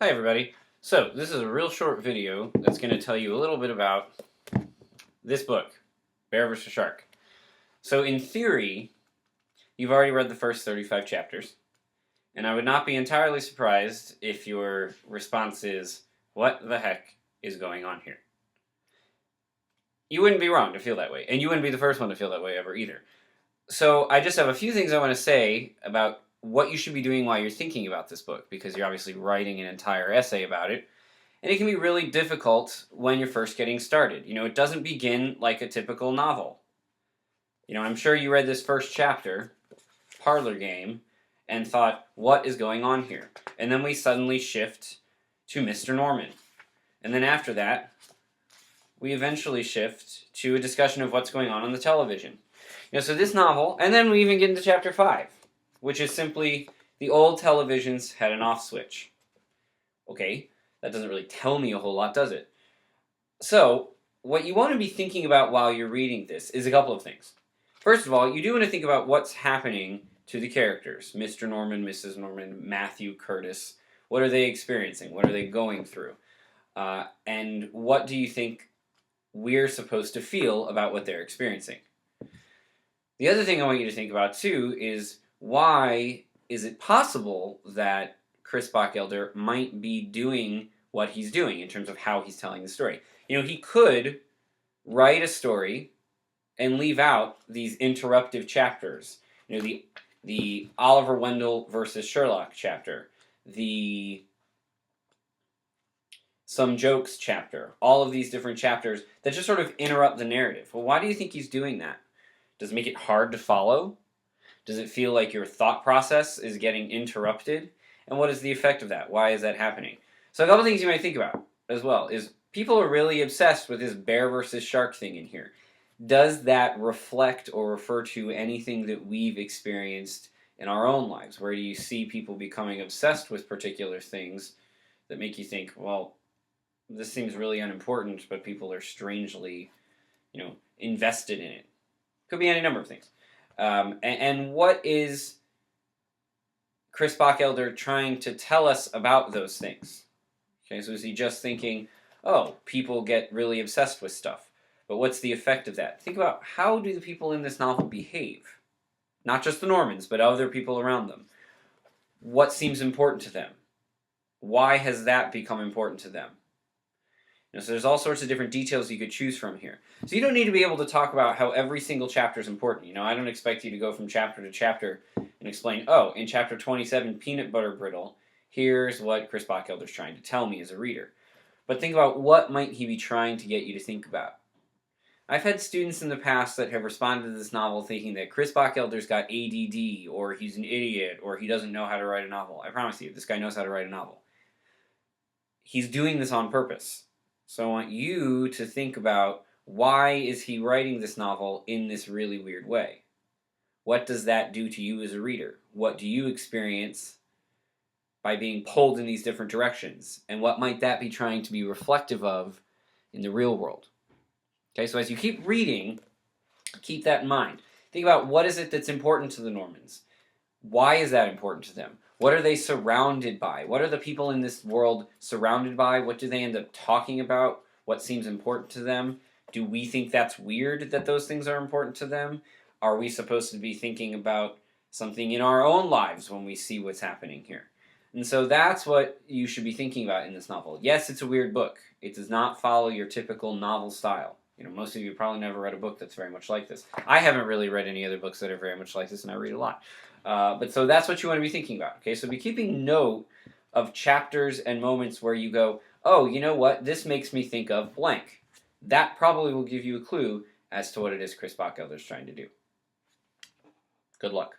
Hi everybody. So this is a real short video that's going to tell you a little bit about this book, Bear vs. Shark. So in theory, you've already read the first 35 chapters, and I would not be entirely surprised if your response is, what the heck is going on here? You wouldn't be wrong to feel that way, and you wouldn't be the first one to feel that way ever either. So I just have a few things I want to say about what you should be doing while you're thinking about this book, because you're obviously writing an entire essay about it, and it can be really difficult when you're first getting started. It doesn't begin like a typical novel. I'm sure you read this first chapter, Parlor Game, and thought, what is going on here? And then we suddenly shift to Mr. Norman. And then after that, we eventually shift to a discussion of what's going on the television. So this novel, and then we even get into chapter 5, which is simply the old televisions had an off switch. Okay, that doesn't really tell me a whole lot, does it? So, what you want to be thinking about while you're reading this is a couple of things. First of all, you do want to think about what's happening to the characters. Mr. Norman, Mrs. Norman, Matthew, Curtis. What are they experiencing? What are they going through? And what do you think we're supposed to feel about what they're experiencing? The other thing I want you to think about, too, is why is it possible that Chris Bockelder might be doing what he's doing in terms of how he's telling the story? He could write a story and leave out these interruptive chapters. The Oliver Wendell versus Sherlock chapter, the Some Jokes chapter, all of these different chapters that just sort of interrupt the narrative. Well, why do you think he's doing that? Does it make it hard to follow? Does it feel like your thought process is getting interrupted? And what is the effect of that? Why is that happening? So a couple things you might think about as well is people are really obsessed with this bear versus shark thing in here. Does that reflect or refer to anything that we've experienced in our own lives? Where do you see people becoming obsessed with particular things that make you think, well, this seems really unimportant, but people are strangely, invested in it? Could be any number of things. And what is Chris Bockelder trying to tell us about those things? Okay, so is he just thinking, oh, people get really obsessed with stuff, but what's the effect of that? Think about, how do the people in this novel behave? Not just the Normans, but other people around them. What seems important to them? Why has that become important to them? So there's all sorts of different details you could choose from here. So you don't need to be able to talk about how every single chapter is important. I don't expect you to go from chapter to chapter and explain, oh, in chapter 27, Peanut Butter Brittle, here's what Chris Bockelder's trying to tell me as a reader. But think about, what might he be trying to get you to think about? I've had students in the past that have responded to this novel thinking that Chris Bockelder's got ADD, or he's an idiot, or he doesn't know how to write a novel. I promise you, this guy knows how to write a novel. He's doing this on purpose. So I want you to think about, why is he writing this novel in this really weird way? What does that do to you as a reader? What do you experience by being pulled in these different directions? And what might that be trying to be reflective of in the real world? Okay, so as you keep reading, keep that in mind. Think about, what is it that's important to the Normans? Why is that important to them? What are they surrounded by? What are the people in this world surrounded by? What do they end up talking about? What seems important to them? Do we think that's weird that those things are important to them? Are we supposed to be thinking about something in our own lives when we see what's happening here? And so that's what you should be thinking about in this novel. Yes, it's a weird book. It does not follow your typical novel style. Most of you probably never read a book that's very much like this. I haven't really read any other books that are very much like this, and I read a lot. But so that's what you want to be thinking about. Okay, so be keeping note of chapters and moments where you go, oh, you know what? This makes me think of blank. That probably will give you a clue as to what it is Chris Bockelder's trying to do. Good luck.